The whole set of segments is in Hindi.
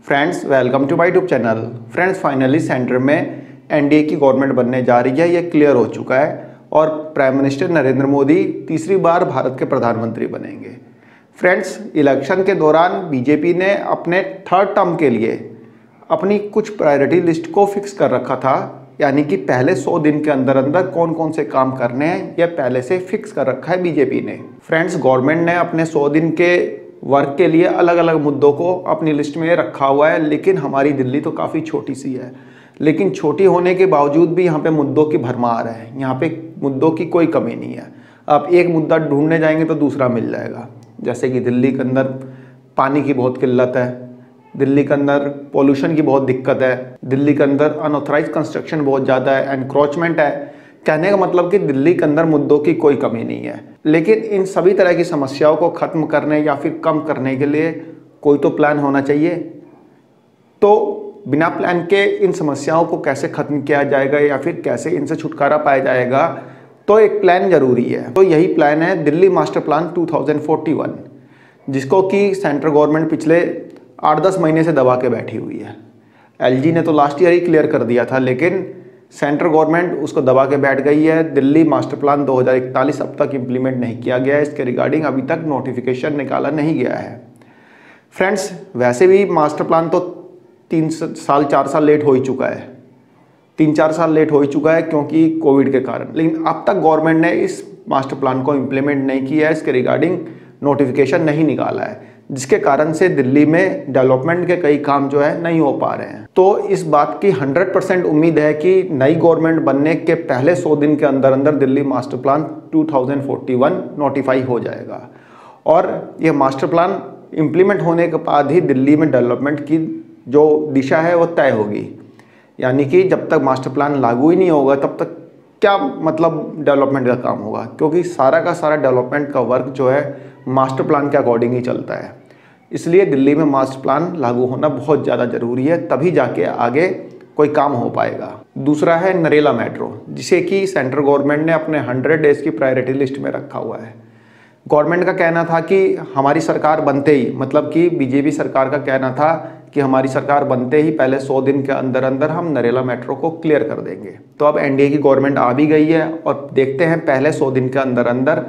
Friends welcome to my YouTube channel. Friends finally centre में एनडीए की गवर्नमेंट बनने जा रही है, ये क्लियर हो चुका है और प्राइम मिनिस्टर नरेंद्र मोदी तीसरी बार भारत के प्रधानमंत्री बनेंगे। फ्रेंड्स इलेक्शन के दौरान बीजेपी ने अपने थर्ड टर्म के लिए अपनी कुछ प्रायोरिटी लिस्ट को फिक्स कर रखा था, यानी कि पहले 100 दिन के अंदर अंदर कौन कौन से काम करने हैं यह पहले से फिक्स कर रखा है बीजेपी ने। फ्रेंड्स गवर्नमेंट ने अपने 100 दिन के वर्क के लिए अलग अलग मुद्दों को अपनी लिस्ट में रखा हुआ है, लेकिन हमारी दिल्ली तो काफ़ी छोटी सी है, लेकिन छोटी होने के बावजूद भी यहाँ पे मुद्दों की भरमार है। यहाँ पे मुद्दों की कोई कमी नहीं है। आप एक मुद्दा ढूंढने जाएंगे तो दूसरा मिल जाएगा। जैसे कि दिल्ली के अंदर पानी की बहुत किल्लत है, दिल्ली के अंदर पोल्यूशन की बहुत दिक्कत है, दिल्ली के अंदर अनऑथराइज कंस्ट्रक्शन बहुत ज़्यादा है, एनक्रोचमेंट है। कहने का मतलब कि दिल्ली के अंदर मुद्दों की कोई कमी नहीं है, लेकिन इन सभी तरह की समस्याओं को ख़त्म करने या फिर कम करने के लिए कोई तो प्लान होना चाहिए। तो बिना प्लान के इन समस्याओं को कैसे ख़त्म किया जाएगा या फिर कैसे इनसे छुटकारा पाया जाएगा, तो एक प्लान ज़रूरी है। तो यही प्लान है दिल्ली मास्टर प्लान 2041, जिसको कि सेंट्रल गवर्नमेंट पिछले 8-10 महीने से दबा के बैठी हुई है। एलजी ने तो लास्ट ईयर ही क्लियर कर दिया था, लेकिन सेंट्रल गवर्नमेंट उसको दबा के बैठ गई है। दिल्ली मास्टर प्लान 2041 अब तक इम्प्लीमेंट नहीं किया गया है, इसके रिगार्डिंग अभी तक नोटिफिकेशन निकाला नहीं गया है। फ्रेंड्स वैसे भी मास्टर प्लान तो 4 साल लेट हो ही चुका है, 3-4 साल लेट हो ही चुका है क्योंकि कोविड के कारण, लेकिन अब तक गवर्नमेंट ने इस मास्टर प्लान को इम्प्लीमेंट नहीं किया है, इसके रिगार्डिंग नोटिफिकेशन नहीं निकाला है, जिसके कारण से दिल्ली में डेवलपमेंट के कई काम जो है नहीं हो पा रहे हैं। तो इस बात की 100% उम्मीद है कि नई गवर्नमेंट बनने के पहले 100 दिन के अंदर अंदर दिल्ली मास्टर प्लान 2041 नोटिफाई हो जाएगा और यह मास्टर प्लान इम्प्लीमेंट होने के बाद ही दिल्ली में डेवलपमेंट की जो दिशा है वो तय होगी। यानी कि जब तक मास्टर प्लान लागू ही नहीं होगा तब तक क्या मतलब डेवलपमेंट का काम होगा, क्योंकि सारा का सारा डेवलपमेंट का वर्क जो है मास्टर प्लान के अकॉर्डिंग ही चलता है। इसलिए दिल्ली में मास्टर प्लान लागू होना बहुत ज़्यादा ज़रूरी है, तभी जाके आगे कोई काम हो पाएगा। दूसरा है नरेला मेट्रो, जिसे कि सेंट्रल गवर्नमेंट ने अपने 100 डेज़ की प्रायोरिटी लिस्ट में रखा हुआ है। गवर्नमेंट का कहना था कि हमारी सरकार बनते ही, मतलब कि बीजेपी सरकार का कहना था कि हमारी सरकार बनते ही पहले 100 दिन के अंदर अंदर हम नरेला मेट्रो को क्लियर कर देंगे। तो अब एनडीए की गवर्नमेंट आ भी गई है और देखते हैं पहले 100 दिन के अंदर अंदर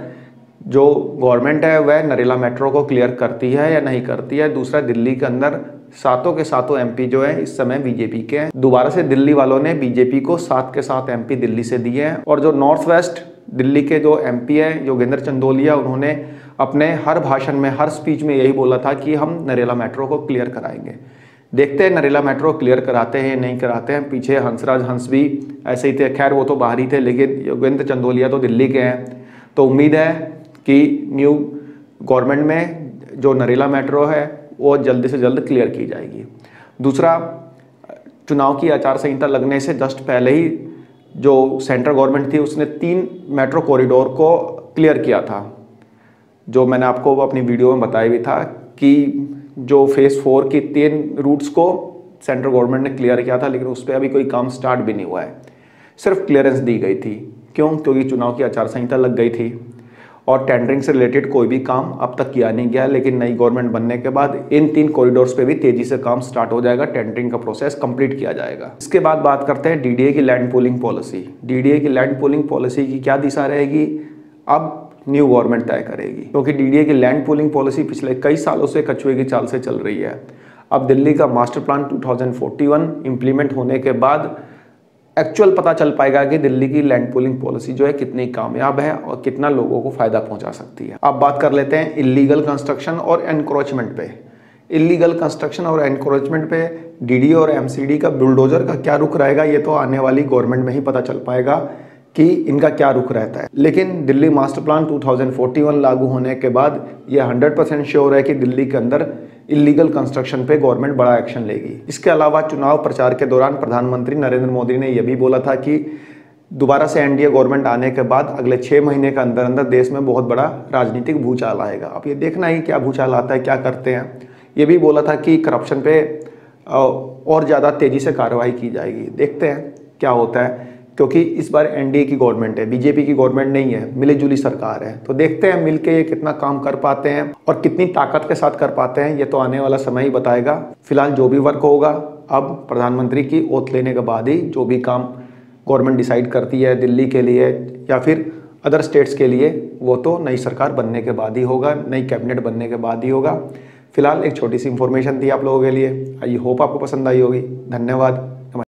जो गवर्नमेंट है वह नरेला मेट्रो को क्लियर करती है या नहीं करती है। दूसरा, दिल्ली के अंदर सातों के सातों एमपी जो है इस समय बीजेपी के हैं। दोबारा से दिल्ली वालों ने बीजेपी को 7 के 7 एमपी दिल्ली से दिए हैं और जो नॉर्थ वेस्ट दिल्ली के जो एमपी है योगेंद्र चंदोलिया, उन्होंने अपने हर भाषण में, हर स्पीच में यही बोला था कि हम नरेला मेट्रो को क्लियर कराएंगे। देखते हैं नरेला मेट्रो क्लियर कराते हैं या नहीं कराते हैं। पीछे हंसराज हंस भी ऐसे ही थे, खैर वो तो बाहर ही थे, लेकिन योगेंद्र चंदोलिया तो दिल्ली के हैं। तो उम्मीद है कि न्यू गवर्नमेंट में जो नरेला मेट्रो है वो जल्दी से जल्द क्लियर की जाएगी। दूसरा, चुनाव की आचार संहिता लगने से जस्ट पहले ही जो सेंट्रल गवर्नमेंट थी उसने 3 मेट्रो कॉरिडोर को क्लियर किया था, जो मैंने आपको अपनी वीडियो में बताया भी था कि जो फेज़ 4 की 3 रूट्स को सेंट्रल गवर्नमेंट ने क्लियर किया था, लेकिन उस पर अभी कोई काम स्टार्ट भी नहीं हुआ है, सिर्फ क्लियरेंस दी गई थी। क्यों? क्योंकि चुनाव की आचार संहिता लग गई थी और टेंडरिंग से रिलेटेड कोई भी काम अब तक किया नहीं गया। लेकिन नई गवर्नमेंट बनने के बाद इन 3 कॉरिडोर्स पे भी तेजी से काम स्टार्ट हो जाएगा, टेंडरिंग का प्रोसेस कंप्लीट किया जाएगा। इसके बाद बात करते हैं डीडीए की लैंड पूलिंग पॉलिसी। डीडीए की लैंड पूलिंग पॉलिसी की क्या दिशा रहेगी, अब न्यू गवर्नमेंट तय करेगी, क्योंकि डीडीए की लैंड पूलिंग पॉलिसी पिछले कई सालों से कछुए की चाल से चल रही है। अब दिल्ली का मास्टर प्लान 2041 इम्प्लीमेंट होने के बाद एक्चुअल पता चल पाएगा कि दिल्ली की लैंड पूलिंग पॉलिसी जो है कितनी कामयाब है और कितना लोगों को फायदा पहुंचा सकती है। अब बात कर लेते हैं इलीगल कंस्ट्रक्शन और एनक्रोचमेंट पे। इलीगल कंस्ट्रक्शन और एनक्रोचमेंट पे डीडीए और एमसीडी का बुलडोजर का क्या रुख रहेगा, ये तो आने वाली गवर्नमेंट में ही पता चल पाएगा कि इनका क्या रुख रहता है। लेकिन दिल्ली मास्टर प्लान 2041 लागू होने के बाद ये 100% श्योर है कि दिल्ली के अंदर इलीगल कंस्ट्रक्शन पे गवर्नमेंट बड़ा एक्शन लेगी। इसके अलावा चुनाव प्रचार के दौरान प्रधानमंत्री नरेंद्र मोदी ने यह भी बोला था कि दोबारा से एनडीए गवर्नमेंट आने के बाद अगले 6 महीने के अंदर अंदर देश में बहुत बड़ा राजनीतिक भूचाल आएगा। अब ये देखना ही क्या भूचाल आता है, क्या करते हैं। ये भी बोला था कि करप्शन पे और ज़्यादा तेज़ी से कार्रवाई की जाएगी। देखते हैं क्या होता है। क्योंकि इस बार एनडीए की गवर्नमेंट है, बीजेपी की गवर्नमेंट नहीं है, मिली जुली सरकार है। तो देखते हैं मिलके ये कितना काम कर पाते हैं और कितनी ताकत के साथ कर पाते हैं, ये तो आने वाला समय ही बताएगा। फिलहाल जो भी वर्क होगा, अब प्रधानमंत्री की ओथ लेने के बाद ही जो भी काम गवर्नमेंट डिसाइड करती है दिल्ली के लिए या फिर अदर स्टेट्स के लिए, वो तो नई सरकार बनने के बाद ही होगा, नई कैबिनेट बनने के बाद ही होगा। फिलहाल एक छोटी सी इंफॉर्मेशन थी आप लोगों के लिए, आई होप आपको पसंद आई होगी। धन्यवाद।